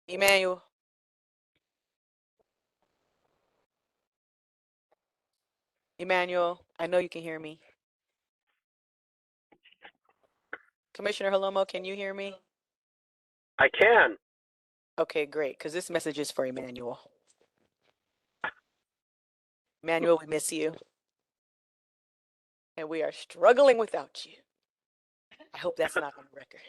Emmanuel. Emmanuel, I know you can hear me. Commissioner Halomo, can you hear me? I can. Okay, great, because this message is for Emmanuel. Emmanuel, we miss you. And we are struggling without you. I hope that's not on the record.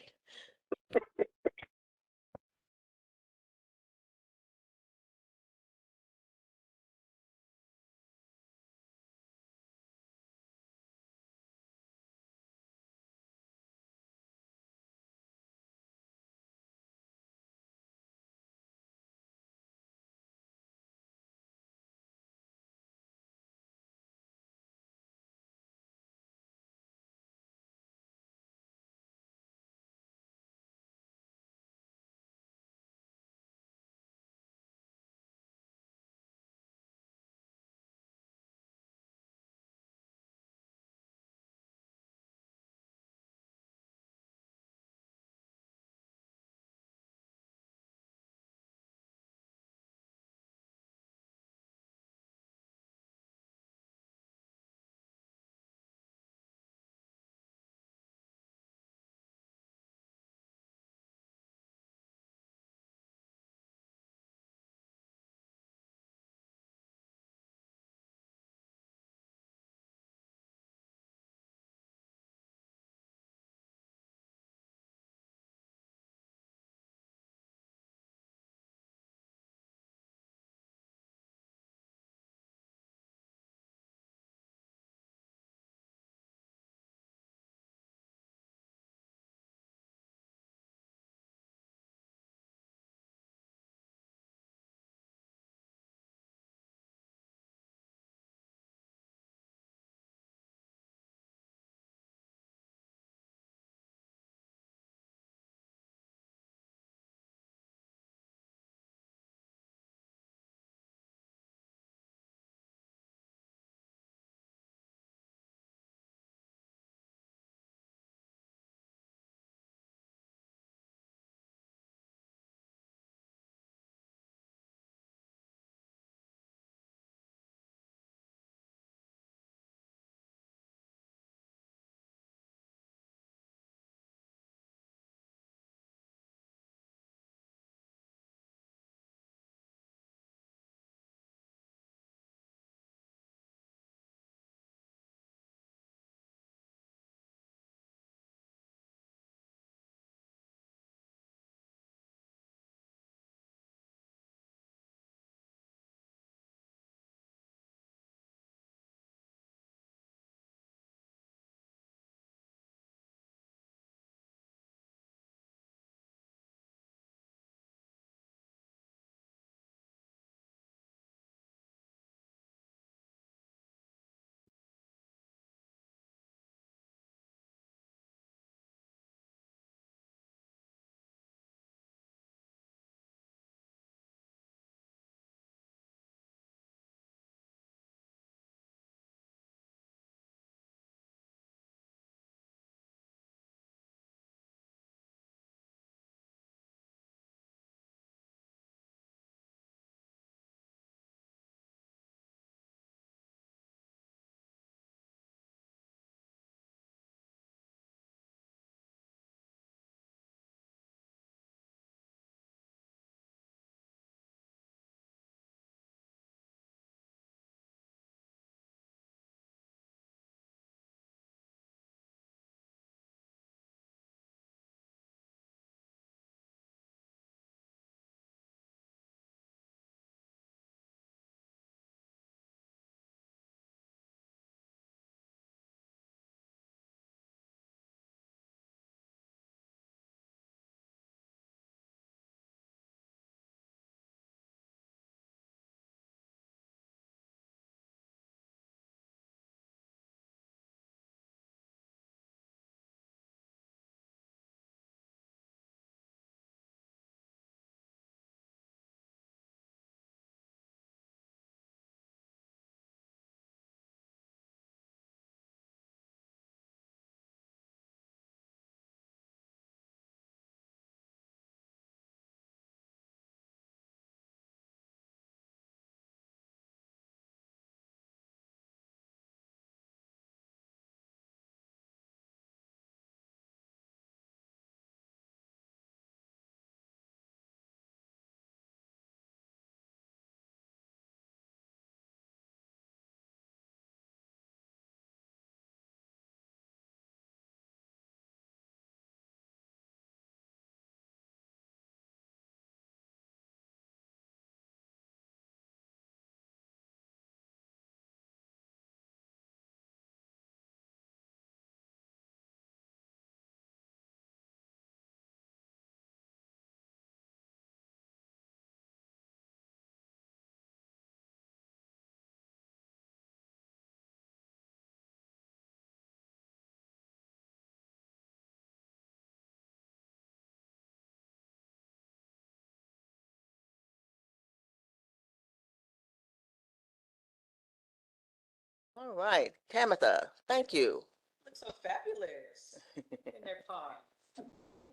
All right, Tamitha, thank you. Looks so fabulous in their pod.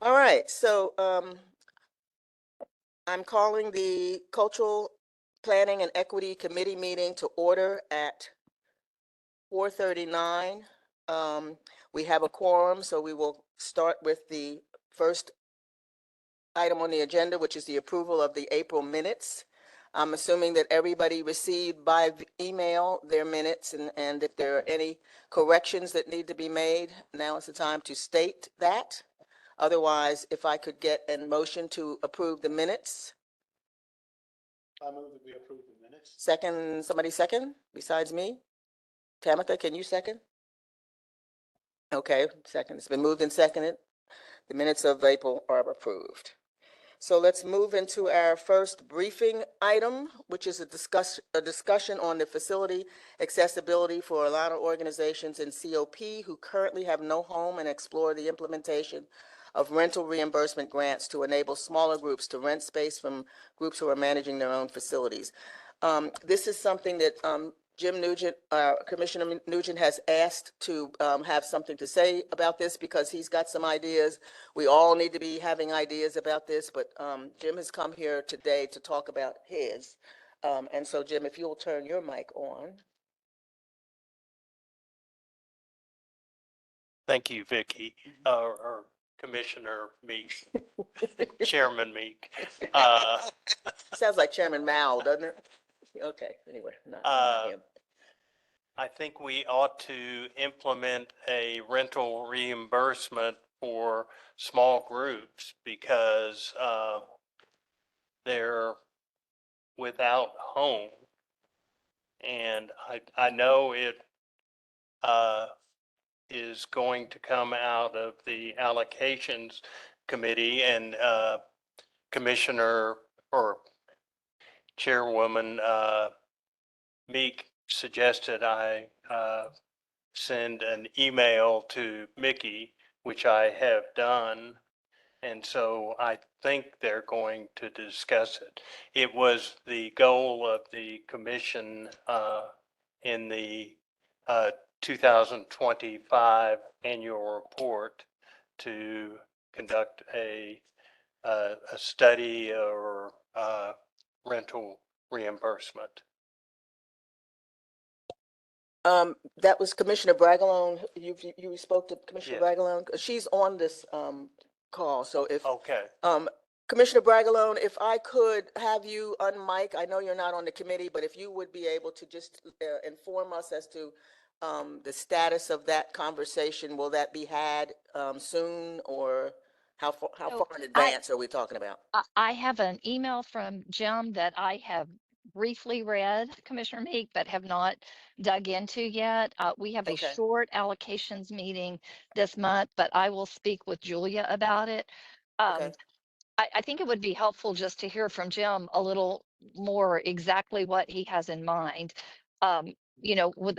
All right, so I'm calling the Cultural Planning and Equity Committee meeting to order at 4:39. We have a quorum, so we will start with the first item on the agenda, which is the approval of the April minutes. I'm assuming that everybody received by email their minutes, and if there are any corrections that need to be made, now is the time to state that. Otherwise, if I could get a motion to approve the minutes. I move that we approve the minutes. Second, somebody second besides me? Tamitha, can you second? Okay, second. It's been moved and seconded. The minutes of April are approved. So let's move into our first briefing item, which is a discussion on the facility accessibility for a lot of organizations in COP who currently have no home, and explore the implementation of rental reimbursement grants to enable smaller groups to rent space from groups who are managing their own facilities. This is something that Jim Nugent, Commissioner Nugent, has asked to have something to say about this because he's got some ideas. We all need to be having ideas about this, but Jim has come here today to talk about his. And so, Jim, if you'll turn your mic on. Thank you, Vicky, or Commissioner Meek, Chairman Meek. Sounds like Chairman Mao, doesn't it? Okay, anyway, not him. I think we ought to implement a rental reimbursement for small groups because they're without home. And I know it is going to come out of the allocations committee, and Commissioner or Chairwoman Meek suggested I send an email to Mickey, which I have done. And so I think they're going to discuss it. It was the goal of the commission in the 2025 annual report to conduct a study or rental reimbursement. That was Commissioner Bragalone. You spoke to Commissioner Yes. Bragalone? She's on this call, so if Okay. Commissioner Bragalone, if I could have you unmic, I know you're not on the committee, but if you would be able to just inform us as to the status of that conversation. Will that be had soon, or how far in advance are we talking about? I have an email from Jim that I have briefly read, Commissioner Meek, but have not dug into yet. We have a Okay. short allocations meeting this month, but I will speak with Julia about it. Okay. I think it would be helpful just to hear from Jim a little more exactly what he has in mind. You know, with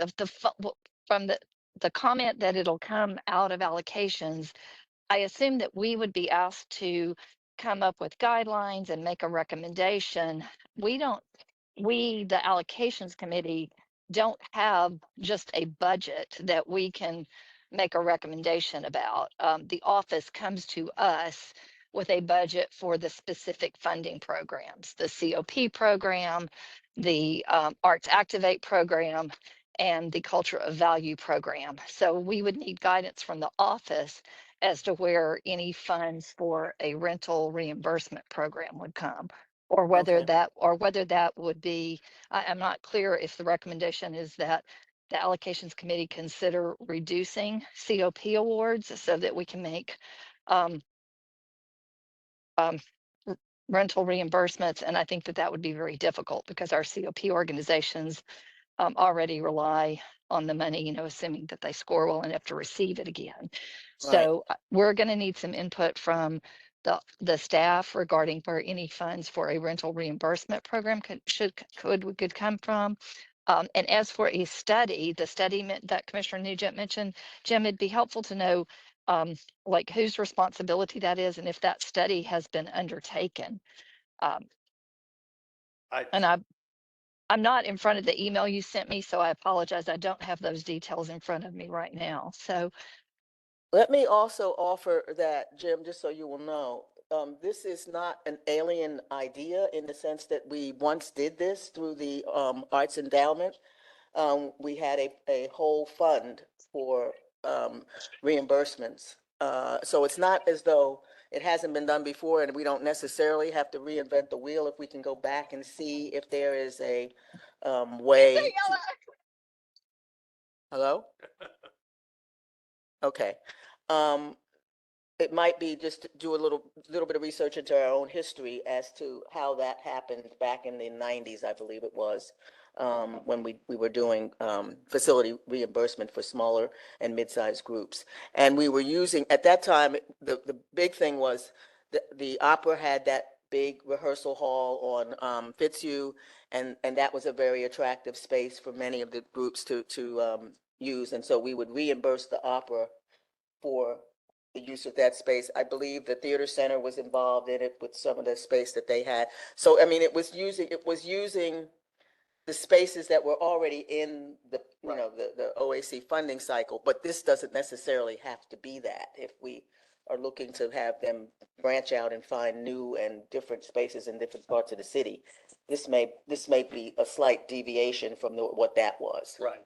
from the comment that it'll come out of allocations, I assume that we would be asked to come up with guidelines and make a recommendation. We don't, the allocations committee, don't have just a budget that we can make a recommendation about. The office comes to us with a budget for the specific funding programs, the COP program, the Arts Activate program, and the Culture of Value program. So we would need guidance from the office as to where any funds for a rental reimbursement program would come, or whether Okay. that would be, I'm not clear if the recommendation is that the allocations committee consider reducing COP awards so that we can make um, rental reimbursements. And I think that would be very difficult because our COP organizations already rely on the money, you know, assuming that they score well enough to receive it again. Right. So we're going to need some input from the staff regarding where any funds for a rental reimbursement program could come from. And as for a study, the study that Commissioner Nugent mentioned, Jim, it'd be helpful to know like whose responsibility that is and if that study has been undertaken. And I'm not in front of the email you sent me, so I apologize. I don't have those details in front of me right now. So, Let me also offer that, Jim, just so you will know, this is not an alien idea in the sense that we once did this through the Arts Endowment. We had a whole fund for reimbursements. So it's not as though it hasn't been done before, and we don't necessarily have to reinvent the wheel if we can go back and see if there is a way. to- Hello? Okay. Um, it might be just to do a little bit of research into our own history as to how that happened back in the 90s, I believe it was, when we were doing facility reimbursement for smaller and mid-sized groups. And we were using, at that time, the big thing was the opera had that big rehearsal hall on Fitzhugh, and that was a very attractive space for many of the groups to use. And so we would reimburse the opera for the use of that space. I believe the theater center was involved in it with some of the space that they had. So, I mean, it was using the spaces that were already in the, you know, the OAC funding cycle, but this doesn't necessarily have to be that. If we are looking to have them branch out and find new and different spaces in different parts of the city, this may be a slight deviation from what that was. Right.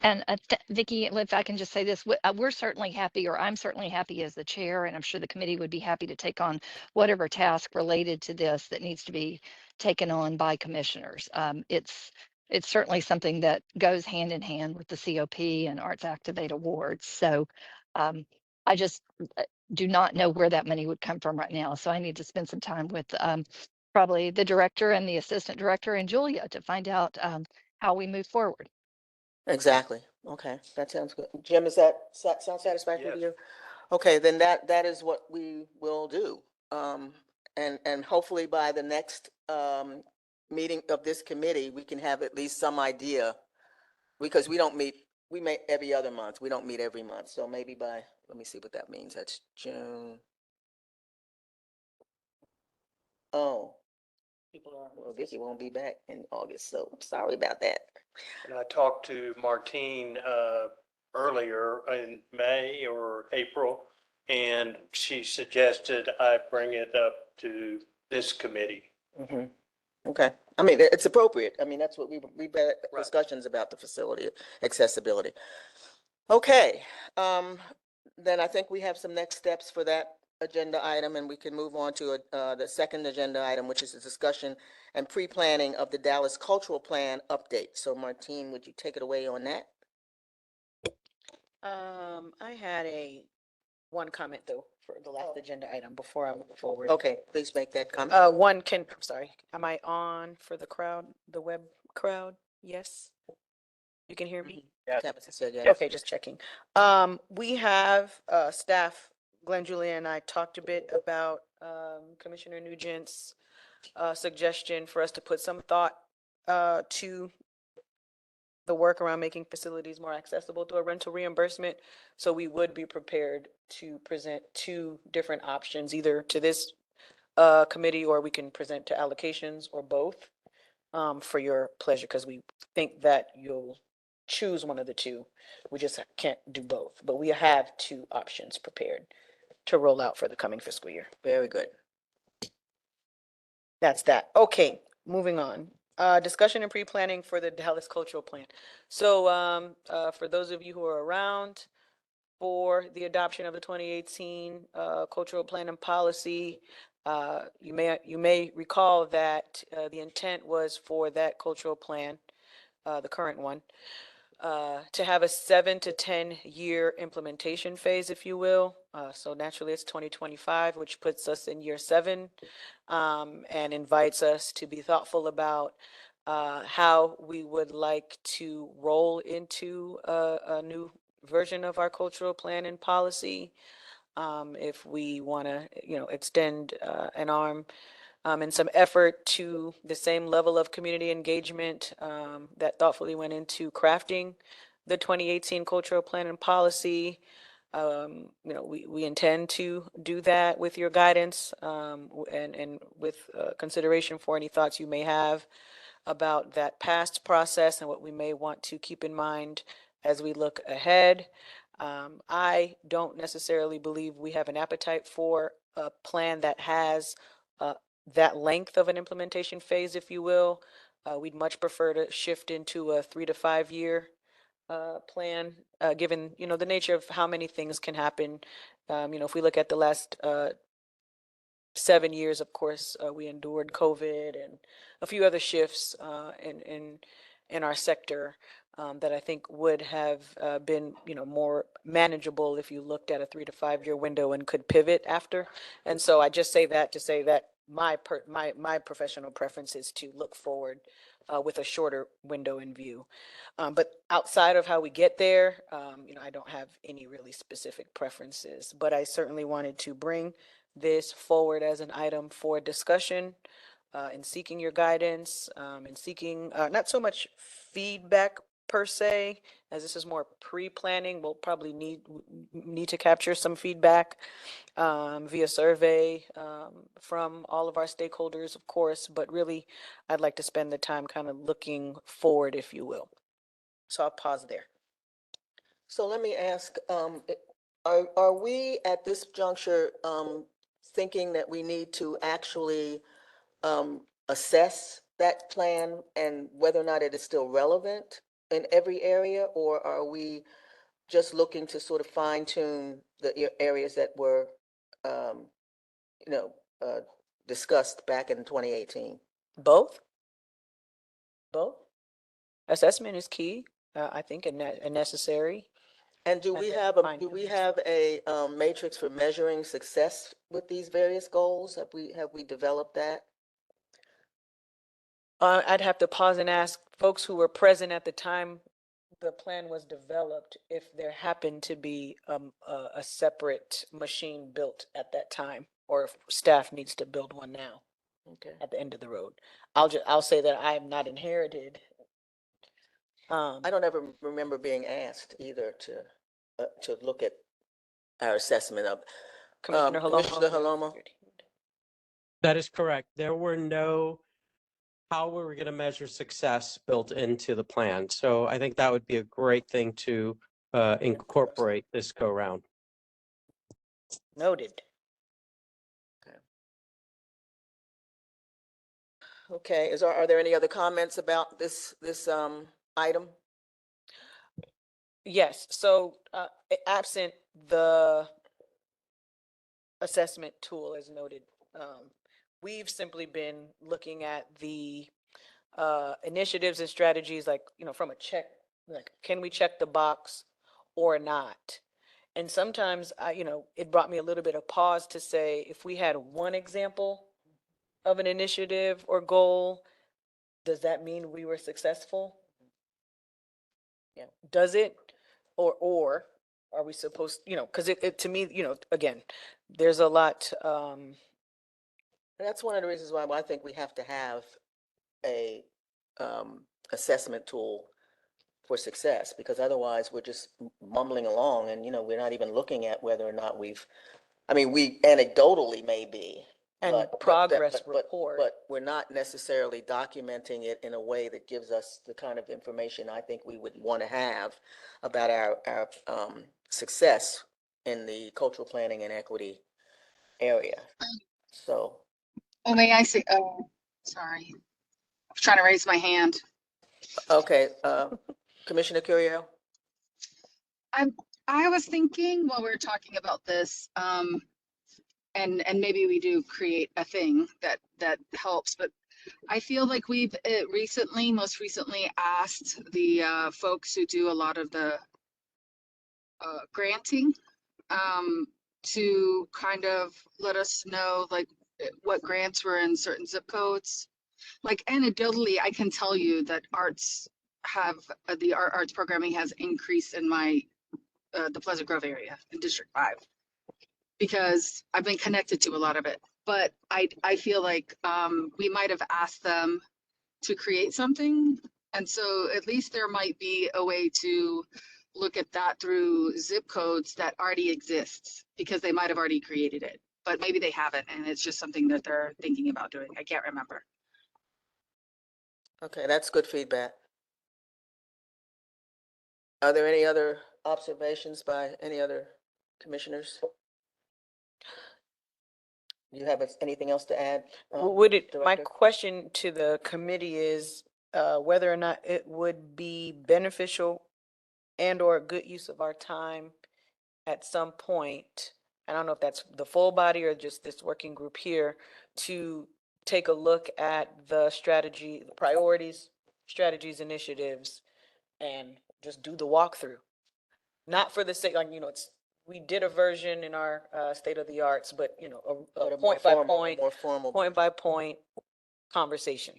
and Vicky, if I can just say this, we're certainly happy, or I'm certainly happy as the chair, and I'm sure the committee would be happy to take on whatever task related to this that needs to be taken on by commissioners. It's certainly something that goes hand in hand with the COP and Arts Activate Awards. So I just do not know where that money would come from right now. So I need to spend some time with probably the director and the assistant director and Julia to find out how we move forward. Exactly. Okay, that sounds good. Jim, is that sound satisfactory to Yes. you? Okay, then that is what we will do. And hopefully by the next meeting of this committee, we can have at least some idea, because we meet every other month. We don't meet every month. So maybe by, let me see what that means. That's June. Oh, well, Vicky won't be back in August, so I'm sorry about that. And I talked to Martine earlier in May or April, and she suggested I bring it up to this committee. Mhm. Okay, I mean, it's appropriate. I mean, that's what we've had Right. discussions about the facility accessibility. Okay, then I think we have some next steps for that agenda item, and we can move on to the second agenda item, which is the discussion and pre-planning of the Dallas Cultural Plan update. So Martine, would you take it away on that? I had one comment though for the last agenda item before I move forward. Okay, please make that comment. I'm sorry, am I on for the crowd, the web crowd? Yes? You can hear me? Yes. Tabitha said yes. Okay, just checking. We have, staff, Glenn, Julia, and I talked a bit about, Commissioner Nugent's, suggestion for us to put some thought, to the work around making facilities more accessible through a rental reimbursement. So we would be prepared to present two different options, either to this, committee, or we can present to allocations, or both, for your pleasure, because we think that you'll choose one of the two. We just can't do both, but we have two options prepared to roll out for the coming fiscal year. Very good. That's that. Okay, moving on. Discussion and pre-planning for the Dallas Cultural Plan. So, for those of you who are around for the adoption of the 2018 Cultural Plan and Policy, you may recall that the intent was for that cultural plan, the current one, to have a 7 to 10 year implementation phase, if you will. So naturally, it's 2025, which puts us in year 7, and invites us to be thoughtful about how we would like to roll into a new version of our cultural plan and policy. If we want to, extend an arm and some effort to the same level of community engagement that thoughtfully went into crafting the 2018 cultural plan and policy. You know, we intend to do that with your guidance, and with consideration for any thoughts you may have about that past process and what we may want to keep in mind as we look ahead. I don't necessarily believe we have an appetite for a plan that has uh, that length of an implementation phase, if you will. We'd much prefer to shift into a 3 to 5 year plan, given, you know, the nature of how many things can happen. You know, if we look at the last 7 years, of course, we endured COVID and a few other shifts in our sector, that I think would have been, you know, more manageable if you looked at a 3 to 5 year window and could pivot after. And so I just say that to say that my professional preference is to look forward with a shorter window in view. But outside of how we get there, you know, I don't have any really specific preferences, but I certainly wanted to bring this forward as an item for discussion, in seeking your guidance, and seeking, not so much feedback per se, as this is more pre-planning. We'll probably need to capture some feedback, via survey, from all of our stakeholders, of course, but really, I'd like to spend the time kind of looking forward, if you will. So I'll pause there. So let me ask, are we at this juncture, thinking that we need to actually, assess that plan and whether or not it is still relevant in every area? Or are we just looking to sort of fine tune the areas that were, um, you know, discussed back in 2018? Both? Both? Assessment is key, I think, and necessary. And do And we then have a, fine do we tuning. have a, matrix for measuring success with these various goals? Have we developed that? I'd have to pause and ask folks who were present at the time the plan was developed, if there happened to be a separate machine built at that time, or if staff needs to build one now Okay. at the end of the road. I'll say that I have not inherited. I don't ever remember being asked either to look at our assessment of, Commissioner Commissioner Holomo. Holomo? That is correct. There were no how we were going to measure success built into the plan. So I think that would be a great thing to incorporate this go round. Noted. Okay, are there any other comments about this, item? Yes, so absent the assessment tool as noted, we've simply been looking at the initiatives and strategies, like, you know, from a check, like, can we check the box or not? And sometimes you know, it brought me a little bit of pause to say, if we had one example of an initiative or goal, does that mean we were successful? Yeah, does it? Or are we supposed, you know, because it to me, you know, again, there's a lot, And that's one of the reasons why I think we have to have a, assessment tool for success, because otherwise we're just mumbling along and, you know, we're not even looking at whether or not I mean, we anecdotally may be. and but progress report. But we're not necessarily documenting it in a way that gives us the kind of information I think we would want to have about our success in the cultural planning and equity area. So, Oh, may I say, oh, sorry. I was trying to raise my hand. okay, Commissioner Curio? I was thinking while we were talking about this, and maybe we do create a thing that helps, but I feel like we've most recently asked the folks who do a lot of the granting, to kind of let us know like what grants were in certain zip codes. Like anecdotally, I can tell you that arts have the arts programming has increased in my the Pleasant Grove area in District 5 because I've been connected to a lot of it. But I feel like we might have asked them to create something, and so at least there might be a way to look at that through zip codes that already exists because they might have already created it, but maybe they haven't. And it's just something that they're thinking about doing. I can't remember. Okay, that's good feedback. Are there any other observations by any other commissioners? Do you have anything else to add? Would it, my Director? question to the committee is, whether or not it would be beneficial and or a good use of our time at some point, I don't know if that's the full body or just this working group here, to take a look at the strategy, the priorities, strategies, initiatives, and just do the walkthrough. Not for the sake, like, we did a version in our state of the arts, but But a a more point by formal- point, More formal. point by point conversation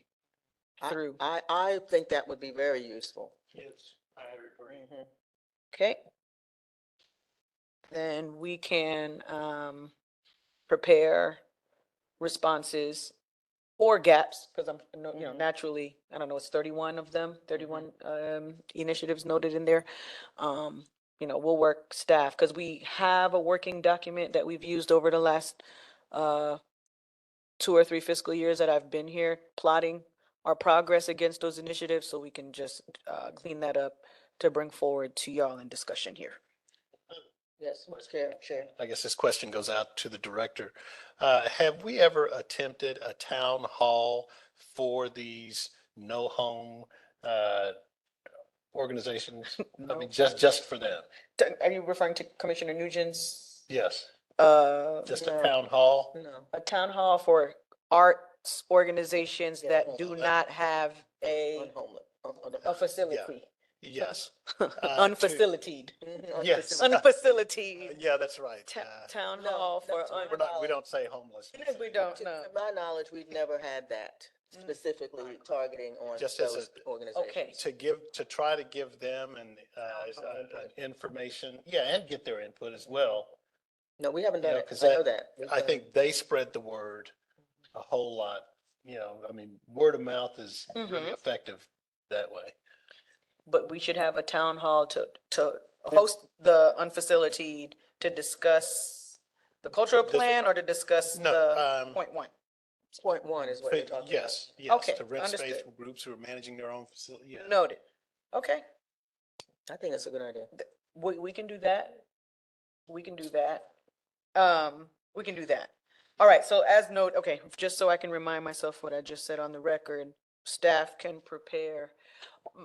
I- through. I think that would be very useful. Yes, I agree. Mhm. Okay. Then we can prepare responses or gaps, because Mhm. naturally, I don't know, it's 31 of them, 31 initiatives noted in there. We'll work staff, because we have a working document that we've used over the last 2 or 3 fiscal years that I've been here, plotting our progress against those initiatives, so we can just clean that up to bring forward to y'all in discussion here. Yes, Chair. I guess this question goes out to the director. Have we ever attempted a town hall for these no home organizations? I mean, just for them? Are you referring to Commissioner Nugent's, Yes, just a No. town hall? No. a town hall for arts organizations Yeah, that well, do not have a Unhomeless. facility? Yes. Unfacilitated. Yes. Unfacilitated. Yeah, that's right. Town No, hall no, for. to my We don't say homeless. We don't To know. my knowledge, we've never had that specifically targeting on Just as those a- organizations. Okay. To try to give them information, yeah, and get their input as well. No, we haven't done You know, it. 'cause I know that. We've I done- think they spread the word a whole lot, I mean, word of mouth is really Mhm. effective that way. But we should have a town hall to host the unfacilitated, to discuss the cultural This- plan, or to discuss No, the point one? Point one is what you're talking about. Yes, Okay, to rent space understood. from groups who are managing their own facility, yeah. Noted. Okay, I think that's a good idea. we can do that. We can do that. We can do that. All right, so as note, okay, just so I can remind myself what I just said on the record, staff can prepare.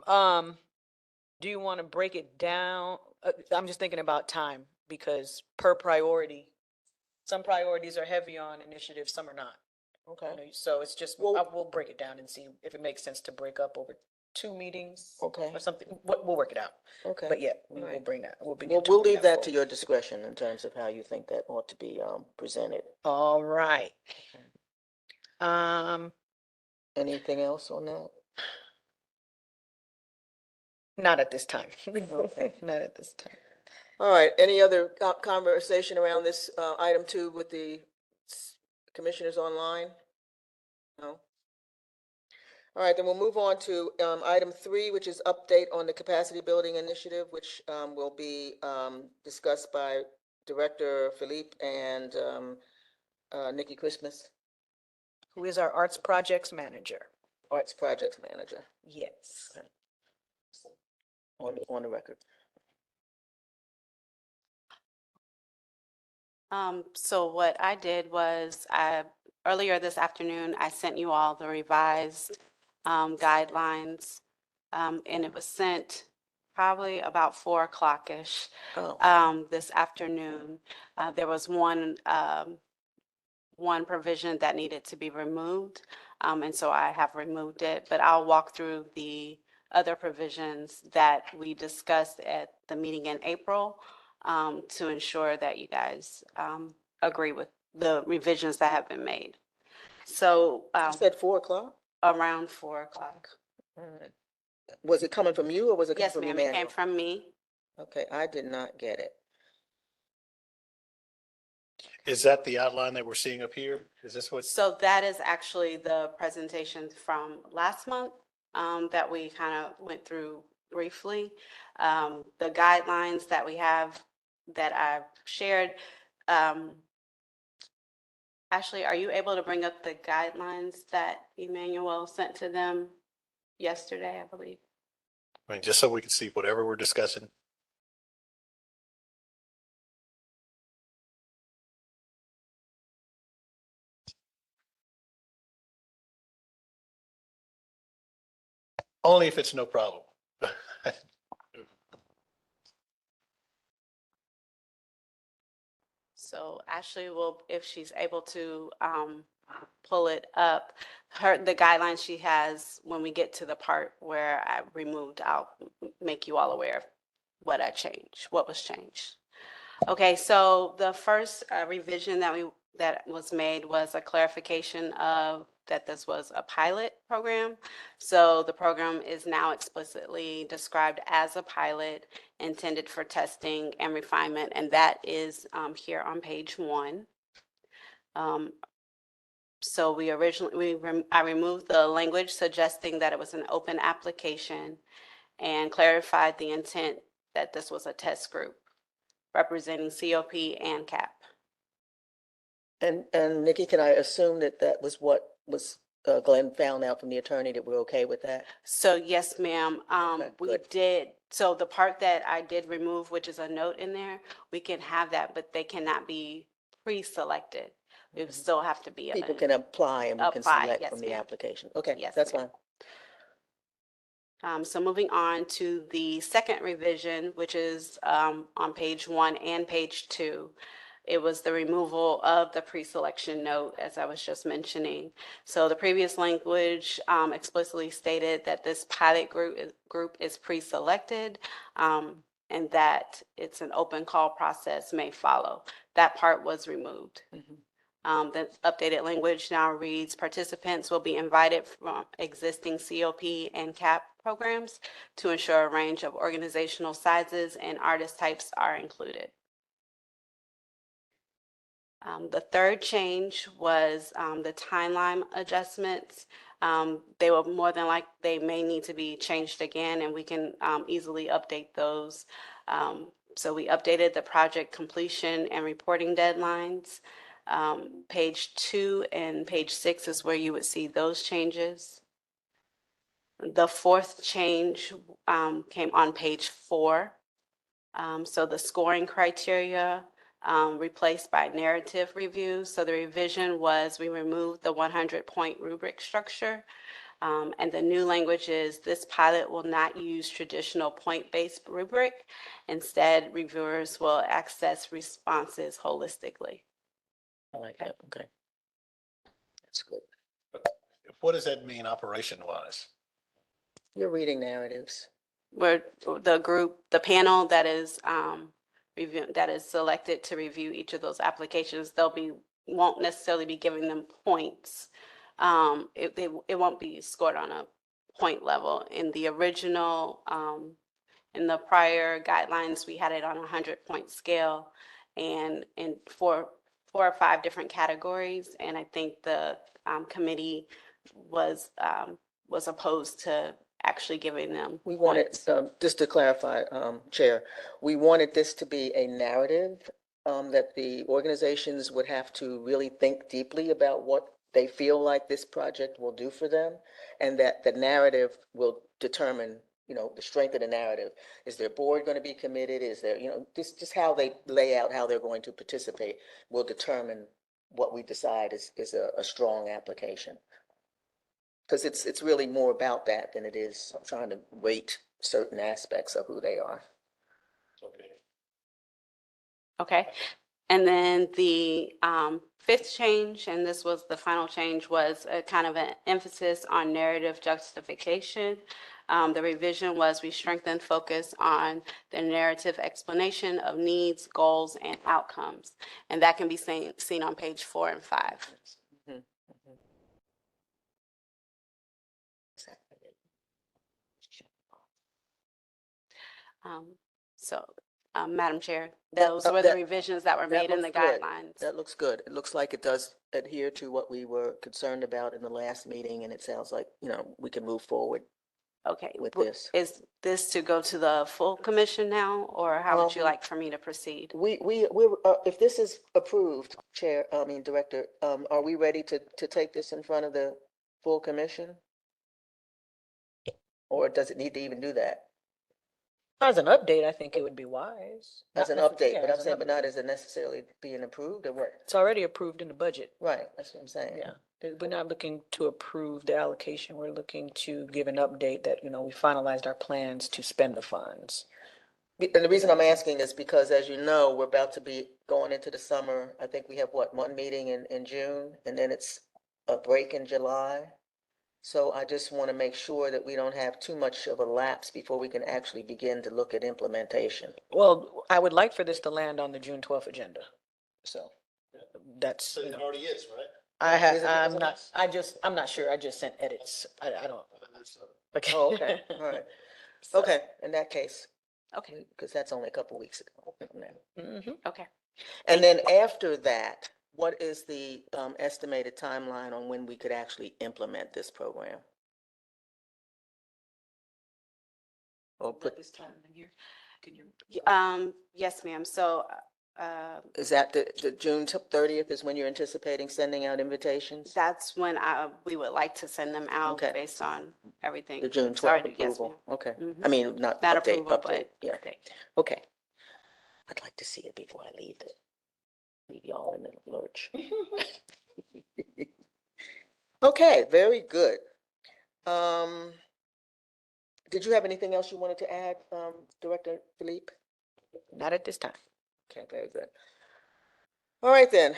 Do you want to break it down? I'm just thinking about time, because per priority, some priorities are heavy on initiatives, some are not. Okay. So it's just, Well- we'll break it down and see if it makes sense to break up over 2 meetings Okay. or something. We'll work it out. Okay. But yeah, we'll Alright. bring that, we'll begin Well, to we'll bring leave that to forward. your discretion in terms of how you think that ought to be presented. All right. Anything else on that? Not at this time. Okay. Not at this time. All right, any other conversation around this item 2 with the commissioners online? No? All right, then we'll move on to item 3, which is update on the capacity building initiative, which will be discussed by Director Philippe and Nikki Christmas, Who is our arts projects manager? Arts Projects Manager, Yes. on the record. So what I did was earlier this afternoon, I sent you all the revised guidelines. And it was sent probably about 4 o'clock-ish Oh, this afternoon. There was one provision that needed to be removed. And so I have removed it, but I'll walk through the other provisions that we discussed at the meeting in April to ensure that you guys agree with the revisions that have been made. So you said 4 o'clock? around 4 o'clock. All right. Was it coming from you or was it coming Yes, from ma'am, it came Emmanuel? from me. Okay, I did not get it. Is that the outline that we're seeing up here? Is this what? So that is actually the presentation from last month that we kind of went through briefly. The guidelines that we have that I've shared, Ashley, are you able to bring up the guidelines that Emmanuel sent to them yesterday, I believe? I mean, just so we can see whatever we're discussing. Only if it's no problem. So Ashley will, if she's able to pull it up, the guidelines she has, when we get to the part where I removed, I'll make you all aware of what I changed, what was changed. Okay, so the first revision that was made was a clarification of that this was a pilot program. So the program is now explicitly described as a pilot intended for testing and refinement, and that is here on page 1. So I removed the language suggesting that it was an open application and clarified the intent that this was a test group representing COP and CAP. And Nikki, can I assume that that was what was Glenn found out from the attorney, that we're okay with that? So yes, ma'am. Okay, We good. did, so the part that I did remove, which is a note in there, we can have that, but they cannot be pre-selected. It would still have to be. People can apply and we can Apply, select yes, from the ma'am. application. Okay, Yes, that's ma'am. fine. So moving on to the second revision, which is on page 1 and page 2. It was the removal of the pre-selection note, as I was just mentioning. So the previous language explicitly stated that this pilot group is pre-selected, and that it's an open call process may follow. That part was removed. The updated language now reads, participants will be invited from existing COP and CAP programs to ensure a range of organizational sizes and artist types are included. The third change was the timeline adjustments. They were more than like, they may need to be changed again, and we can easily update those. So we updated the project completion and reporting deadlines. Page 2 and page 6 is where you would see those changes. The fourth change came on page 4. So the scoring criteria replaced by narrative review. So the revision was we removed the 100-point rubric structure. And the new language is this pilot will not use traditional point-based rubric. Instead, reviewers will access responses holistically. I like that. Okay. That's good. What does that mean operation-wise? You're reading narratives. Where the panel that is that is selected to review each of those applications, won't necessarily be giving them points. It won't be scored on a point level. In the original, in the prior guidelines, we had it on a 100-point scale, and in four or five different categories. And I think the committee was opposed to actually giving them We wanted, points. just to clarify, Chair, we wanted this to be a narrative that the organizations would have to really think deeply about what they feel like this project will do for them, and that the narrative will determine, the strength of the narrative. Is their board going to be committed? Is there, just how they lay out how they're going to participate will determine what we decide is a strong application. Because it's really more about that than it is trying to weight certain aspects of who they are. Okay, and then the fifth change, and this was the final change, was a kind of an emphasis on narrative justification. The revision was we strengthened focus on the narrative explanation of needs, goals, and outcomes. And that can be seen on page 4 and 5. Mhm, mhm. So, Madam Chair, That- those were the that- revisions that were that made in the looks good. guidelines. That looks good. It looks like it does adhere to what we were concerned about in the last meeting, and it sounds like, we can move forward Okay. with w- this? Is this to go to the full commission now, or how would you Um, like for me to proceed? If this is approved, Director, are we ready to take this in front of the full commission? Or does it need to even do that? As an update, I think it would be wise. As an Not necess- update, yeah, but as I'm an saying, but not update. as it necessarily being approved or what? It's already approved in the budget. Right, that's what I'm saying. Yeah. We're not looking to approve the allocation. We're looking to give an update that, we finalized our plans to spend the funds. And the reason I'm asking is because, as you know, we're about to be going into the summer. I think we have, what, one meeting in June, and then it's a break in July. So I just want to make sure that we don't have too much of a lapse before we can actually begin to look at implementation. Well, I would like for this to land on the June 12th agenda. So that's, So it already is, right? Is it because of us? I'm not sure. I just sent edits. I don't. Okay. Oh, okay, all right. Okay, in that case, Okay, because that's only a couple weeks ago. Mhm. okay. And then after that, what is the estimated timeline on when we could actually implement this program? Or put, This time of the year, can you? Yes, ma'am. So, is that the June 30th is when you're anticipating sending out invitations? that's when we would like to send them out Okay. based on everything. The June Sorry, 12th yes, approval? Okay, Mhm. I mean, not Not update, approval, update, but yeah, update. okay. I'd like to see it before I leave y'all in the lurch. Okay, very good. Did you have anything else you wanted to add, Director Philippe? Not at this time. Okay, very good. All right, then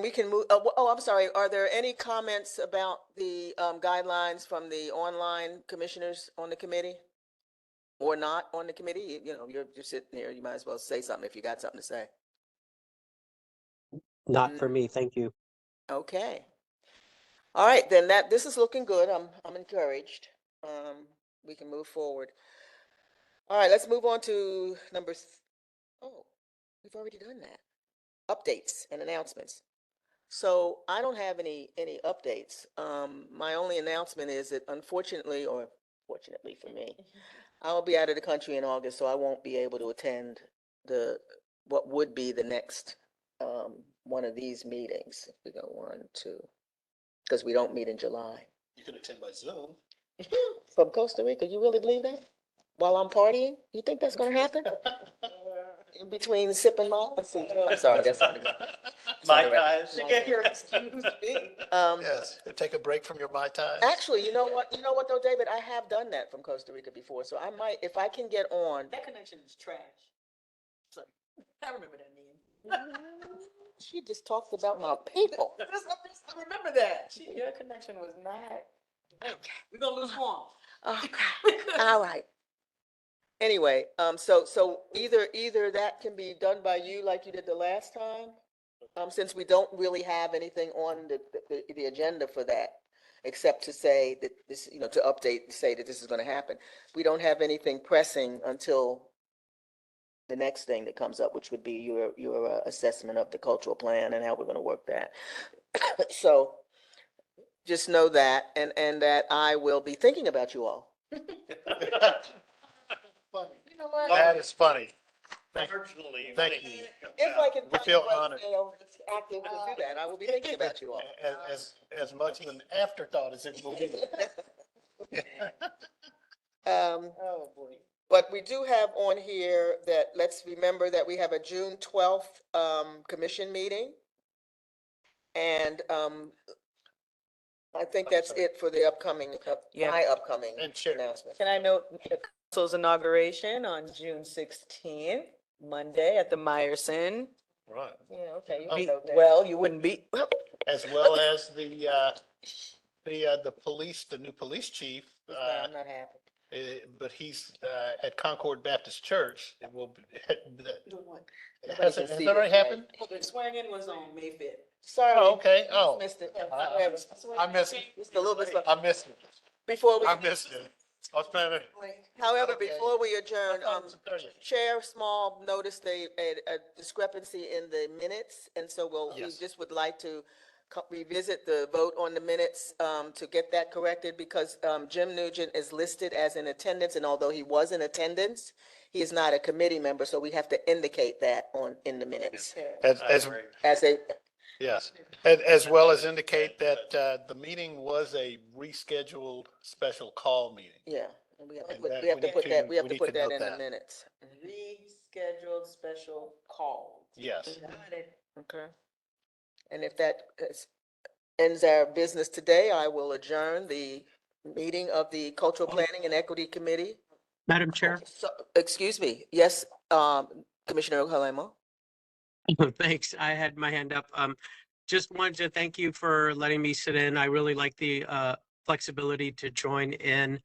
we can move, oh, I'm sorry, are there any comments about the guidelines from the online commissioners on the committee? Or not on the committee? You know, you're sitting there, you might as well say something if you got something to say. Not for me, thank you. Okay. All right, then this is looking good. I'm encouraged. We can move forward. All right, let's move on to oh, we've already done that. Updates and announcements. So I don't have any updates. My only announcement is that unfortunately, or fortunately for me, I'll be out of the country in August, so I won't be able to attend what would be the next one of these meetings. We go 1, 2, because we don't meet in July. You can attend by Zoom. From Costa Rica, you really believe that? While I'm partying? You think that's gonna happen? In between sipping my, I'm sorry, that's not good. My guys. Yes, Take a break from your Mai Tais. actually, you know what though, David, I have done that from Costa Rica before, so I might, if I can get on. That connection is trash. So, I remember that name. She just talked about my people. I remember that. Your connection was not. We're gonna lose one. Okay, all right. Anyway, so either that can be done by you like you did the last time, since we don't really have anything on the agenda for that, except to say that this, to update, say that this is gonna happen. We don't have anything pressing until the next thing that comes up, which would be your assessment of the cultural plan and how we're gonna work that. So just know that, and that I will be thinking about you all. You know what? That is funny. Virtually. Thank you. If I can We find feel a way, honored. active to do that, I will be thinking about you all. As much of an afterthought as it will be. Oh, boy. But we do have on here that, let's remember that we have a June 12th, commission meeting. And, I think that's it for the upcoming, Yeah. my upcoming And Chair. announcement. Can I note the council's inauguration on June 16th, Monday at the Meyerson? Right. Yeah, okay. You Oh. can note that. Well, you wouldn't be, well, As well as the police, the new police chief, I'm not happy. but he's at Concord Baptist Church. It will be, Nobody has can it see that already this, right? happened? The swearing in was on May 5th. Sorry. Oh, okay. Oh, Missed it. I missed it. Just a little bit. I missed it. Before we, I missed it. I was planning. however, Okay. before we adjourn, I thought it was the 30th. Chair Small noticed a discrepancy in the minutes, and so we Yes. just would like to revisit the vote on the minutes to get that corrected because Jim Nugent is listed as in attendance, and although he was in attendance, he is not a committee member, so we have to indicate that in the minutes as a, Yes, as well as indicate that the meeting was a rescheduled special call meeting. yeah. And we have to And put, that we have to we put need that, to- we have we to need put to that note in the that. minutes. Rescheduled special call. Yes. Got it. Okay. And if that ends our business today, I will adjourn the meeting of the Cultural Planning and Equity Committee. Madam Chair? So, excuse me, yes, Commissioner Halemo? Thanks. I had my hand up. Just wanted to thank you for letting me sit in. I really like the flexibility to join in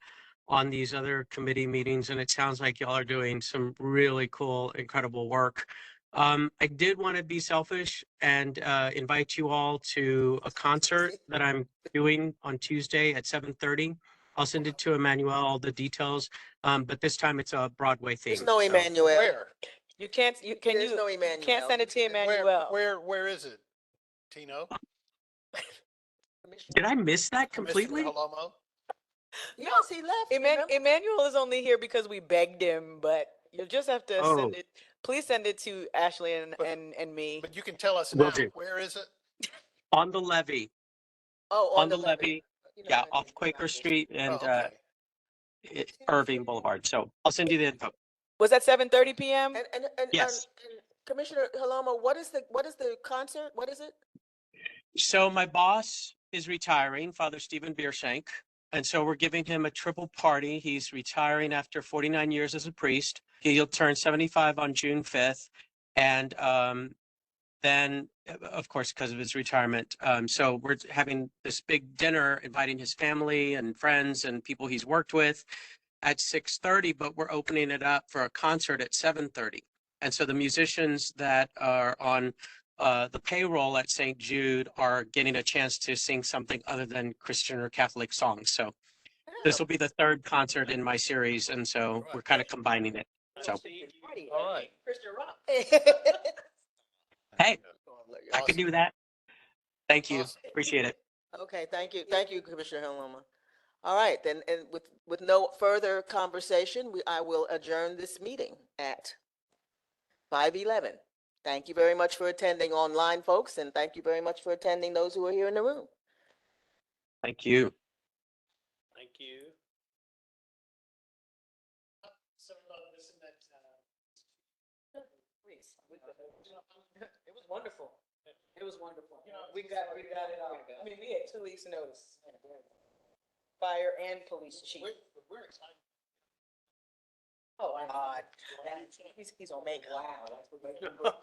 on these other committee meetings, and it sounds like y'all are doing some really cool, incredible work. I did want to be selfish and invite you all to a concert that I'm doing on Tuesday at 7:30. I'll send it to Emmanuel, all the details, but this time it's a Broadway theme. There's no so- Emmanuel. Where? You can't, you, can There's you, no you Emmanuel. can't send it to Where, Emmanuel. where is it? Tino? Did I miss that Commissioner completely? Holomo? Yes, he left, remember? Emmanuel is only here because we begged him, but you'll just have to Oh. send it, please send it to Ashley and, But- and me. But you can tell us Will now, do. where is it? On the levee, Oh, on the levee, You know yeah, what? off Quaker Street and Oh, okay. Irving Boulevard. So I'll send you the info. Was that 7:30 PM? And Yes. Commissioner Halomo, what is the concert? What is it? So my boss is retiring, Father Stephen Biershank. And so we're giving him a triple party. He's retiring after 49 years as a priest. He'll turn 75 on June 5th. And then, of course, because of his retirement. So we're having this big dinner, inviting his family and friends and people he's worked with at 6:30, but we're opening it up for a concert at 7:30. And so the musicians that are on the payroll at St. Jude are getting a chance to sing something other than Christian or Catholic songs. So this will be the third concert in my series. And so we're kind of combining it. So, All right. Christian Rock. hey, I can do that. Thank you. Awesome. Appreciate it. Okay, thank you, Commissioner Halomo. All right, then, and with no further conversation, I will adjourn this meeting at 5:11. Thank you very much for attending online, folks, and thank you very much for attending those who are here in the room. Thank you. Thank you. It was wonderful. It was wonderful. We got it all. I mean, we had 2 weeks' notice. Fire and police chief. We're excited. Oh, God. He's gonna make it. Wow.